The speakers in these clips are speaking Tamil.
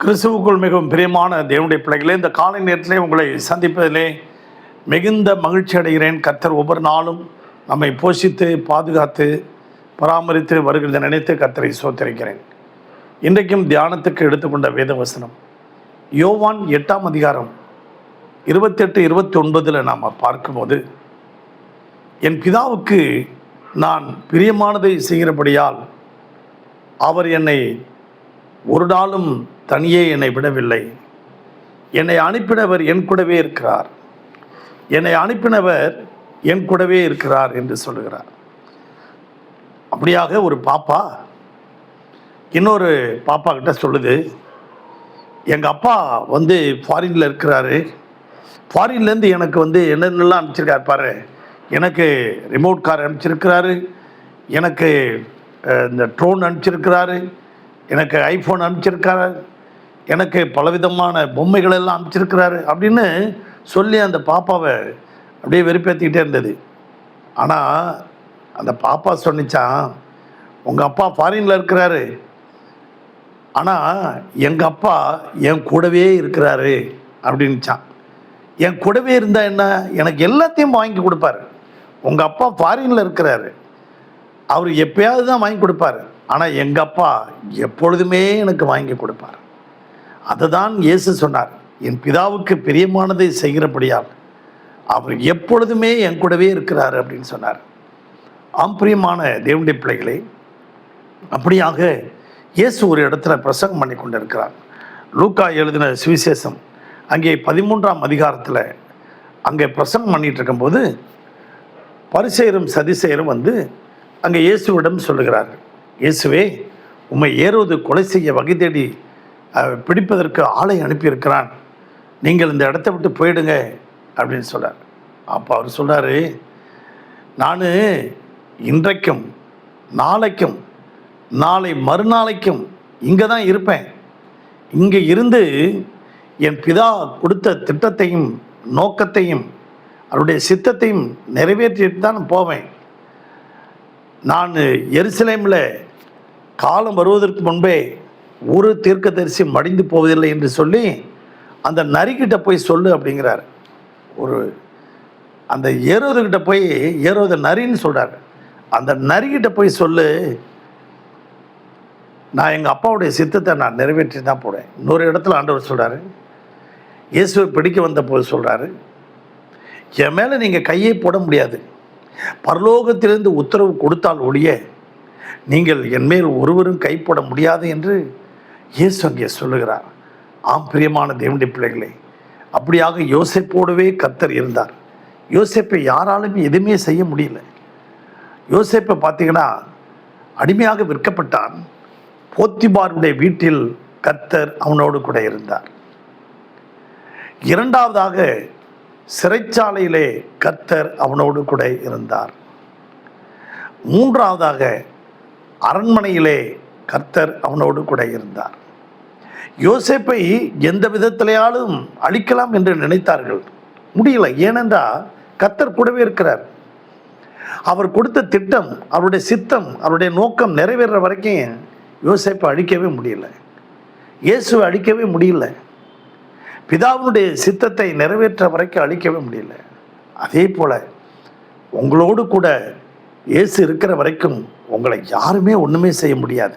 கிறிஸ்துவுக்குள் மிகவும் பிரியமான தேவனுடைய பிள்ளைகளே, இந்த காலை நேரத்திலே உங்களை சந்திப்பதிலே மிகுந்த மகிழ்ச்சி அடைகிறேன். கர்த்தர் ஒவ்வொரு நாளும் நம்மை போஷித்து பாதுகாத்து பராமரித்து வருகிறதை நினைத்து கர்த்தரை ஸ்தோத்திரிக்கிறேன். இன்றைக்கும் தியானத்துக்கு எடுத்துக்கொண்ட வேத வசனம் யோவான் 8ஆம் அதிகாரம் 28-29 நாம் பார்க்கும்போது, என் பிதாவுக்கு நான் பிரியமானதை செய்கிறபடியால் அவர் என்னை ஒரு நாளும் தனியே என்னை விடவில்லை. என்னை அனுப்பினவர் என் கூடவே இருக்கிறார், என்னை அனுப்பினவர் என் கூடவே இருக்கிறார் என்று சொல்லுகிறார். அப்படியாக ஒரு பாப்பா இன்னொரு பாப்பா கிட்ட சொல்லுது, எங்கள் அப்பா ஃபாரினில் இருக்கிறாரு, ஃபாரின்லேருந்து எனக்கு என்னென்னலாம் அனுப்பிச்சிருக்காரு பாரு, எனக்கு ரிமோட் கார் அனுப்பிச்சிருக்கிறாரு, எனக்கு இந்த ட்ரோன் அனுப்பிச்சிருக்கிறாரு, எனக்கு ஐஃபோன் அனுப்பிச்சிருக்காரு, எனக்கு பலவிதமான பொம்மைகள் எல்லாம் அனுப்பிச்சிருக்கிறாரு அப்படின்னு சொல்லி அந்த பாப்பாவை அப்படியே வெறுப்பேற்றிக்கிட்டே இருந்தது. ஆனால் அந்த பாப்பா சொன்னிச்சான், உங்கள் அப்பா ஃபாரினில் இருக்கிறாரு, ஆனால் எங்கள் அப்பா என் கூடவே இருக்கிறாரு அப்படின்னுச்சான். என் கூடவே இருந்தால் என்ன, எனக்கு எல்லாத்தையும் வாங்கி கொடுப்பாரு. உங்கள் அப்பா ஃபாரினில் இருக்கிறாரு, அவர் எப்பயாவது தான் வாங்கி கொடுப்பாரு, ஆனால் எங்கள் அப்பா எப்பொழுதுமே எனக்கு வாங்கி கொடுப்பார். அதை தான் இயேசு சொன்னார், என் பிதாவுக்கு பிரியமானதை செய்கிறபடியால் அவர் எப்பொழுதுமே என் கூடவே இருக்கிறார் அப்படின்னு சொன்னார். ஆம் பிரியமான தேவனுடைய பிள்ளைகளே, அப்படியாக இயேசு ஒரு இடத்துல பிரசங்கம் பண்ணி கொண்டு இருக்கிறார். லூக்கா எழுதின சுவிசேஷம் அங்கே 13ஆம் அதிகாரத்தில் அங்கே பிரசங்கம் பண்ணிகிட்டு இருக்கும்போது பரிசேயரும் சதிசேயரும் அங்கே இயேசுவிடம் சொல்லுகிறார்கள், இயேசுவே, உம்மை ஏரோது கொலை செய்ய வகை தேடி பிடிப்பதற்கு ஆளை அனுப்பியிருக்கிறான், நீங்கள் இந்த இடத்த விட்டு போயிடுங்க அப்படின்னு சொல்கிறார். அப்போ அவர் சொல்கிறார், நான் இன்றைக்கும் நாளைக்கும் நாளை மறுநாளைக்கும் இங்கே தான் இருப்பேன். இங்கே இருந்து என் பிதா கொடுத்த திட்டத்தையும் நோக்கத்தையும் அவருடைய சித்தத்தையும் நிறைவேற்றிட்டு தான் போவேன். நான் எருசலேமில் காலம் வருவதற்கு முன்பே ஒரு தீர்க்கதரிசி மடிந்து போவதில்லை என்று சொல்லி அந்த நரிக்கிட்ட போய் சொல்லு அப்படிங்கிறார். அந்த ஏரோதுகிட்ட போய், ஏரோது நரின்னு சொல்கிறார், அந்த நரிக்கிட்ட போய் சொல்லு, நான் எங்கள் அப்பாவுடைய சித்தத்தை நான் நிறைவேற்றி தான் போடுவேன். இன்னொரு இடத்துல ஆண்டவர் சொல்கிறாரு, இயேசுவை பிடிக்க வந்த போது சொல்கிறாரு, என் மேலே நீங்கள் கையை போட முடியாது, பரலோகத்திலிருந்து உத்தரவு கொடுத்தால் ஒழிய நீங்கள் என் மேல் ஒருவரும் கை போட முடியாது என்று இயேசு அங்கே சொல்லுகிறார். ஆம் பிரியமான தேவனுடைய பிள்ளைகளே, அப்படியாக யோசேப்போடவே கர்த்தர் இருந்தார். யோசேப்பை யாராலும் எதுவுமே செய்ய முடியல. யோசேப்பை பார்த்தீங்கன்னா அடிமையாக விற்கப்பட்டான். போத்திபாருடைய வீட்டில் கர்த்தர் அவனோடு கூட இருந்தார். இரண்டாவதாக சிறைச்சாலையிலே கர்த்தர் அவனோடு கூட இருந்தார். மூன்றாவதாக அரண்மனையிலே கர்த்தர் அவனோடு கூட இருந்தார். யோசேப்பை எந்த விதத்திலேயாலும் அழிக்கலாம் என்று நினைத்தார்கள், முடியல. ஏனென்றால் கர்த்தர் கூடவே இருக்கிறார். அவர் கொடுத்த திட்டம், அவருடைய சித்தம், அவருடைய நோக்கம் நிறைவேற வரைக்கும் யோசேப்பை அழிக்கவே முடியல, இயேசுவை அழிக்கவே முடியல, பிதாவினுடைய சித்தத்தை நிறைவேற்ற வரைக்கும் அழிக்கவே முடியல. அதே போல் உங்களோடு கூட இயேசு இருக்கிற வரைக்கும் உங்களை யாருமே ஒன்றுமே செய்ய முடியாது.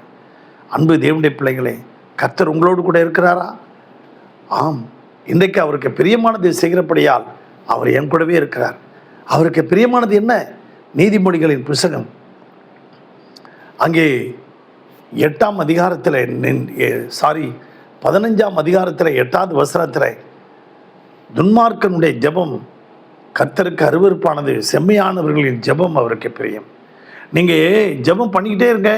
அன்பு தேவனுடைய பிள்ளைகளே, கர்த்தர் உங்களோடு கூட இருக்கிறாரா? ஆம். இன்றைக்கு அவருக்கு பிரியமானதை செய்கிறபடியால் அவர் என் கூடவே இருக்கிறார். அவருக்கு பிரியமானது என்ன? நீதிமொழிகளின் புத்தகம் அங்கே 8ஆம் அதிகாரத்தில் 15ஆம் அதிகாரத்தில் 8வது வசனத்தில், துன்மார்க்கனுடைய ஜெபம் கர்த்தருக்கு அருவருப்பானது, செம்மையானவர்களின் ஜெபம் அவருக்கு பிரியம். நீங்கள் ஜெபம் பண்ணிக்கிட்டே இருங்க,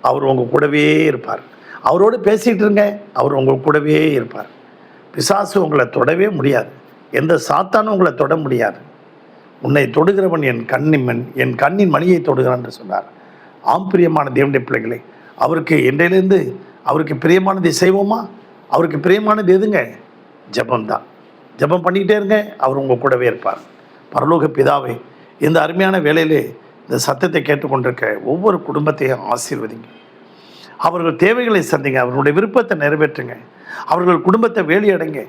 அவர் உங்கள் கூடவே இருப்பார். அவரோடு பேசிகிட்டு இருங்க, அவர் உங்கள் கூடவே இருப்பார். பிசாசு உங்களை தொடவே முடியாது, எந்த சாத்தானும் உங்களை தொட முடியாது. உன்னை தொடுகிறவன் என் கண்ணின் மணியை தொடுகிறான் என்று சொன்னார். ஆம் பிரியமான தேவனுடைய பிள்ளைகளை, அவருக்கு இன்றையிலேருந்து அவருக்கு பிரியமானதை செய்வோமா? அவருக்கு பிரியமானது எதுங்க? ஜெபம்தான். ஜெபம் பண்ணிக்கிட்டே இருங்க, அவர் உங்கள் கூடவே இருப்பார். பரலோக பிதாவே, இந்த அருமையான வேளையிலே இந்த சத்தத்தை கேட்டுக்கொண்டிருக்க ஒவ்வொரு குடும்பத்தையும் ஆசீர்வதிங்க. அவர்கள் தேவைகளை சந்திங்க, அவர்களுடைய விருப்பத்தை நிறைவேற்றுங்க. அவர்கள் குடும்பத்தை வேலியடைங்க.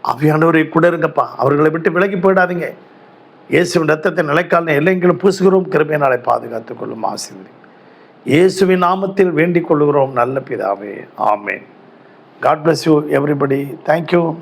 ஆவியானவரை கூட இருங்கப்பா. அவர்களை விட்டு விலகி போயிடாதீங்க. இயேசுவின் ரத்தத்தை நிலைக்கால எல்லைங்களும் பூசுகிறோம். கிருபையினாலே பாதுகாத்துக் கொள்ளும். ஆசீர்வதி இயேசுவின் நாமத்தில் வேண்டிக் கொள்கிறோம் நல்ல பிதாவே. ஆமென். God bless you everybody. Thank you.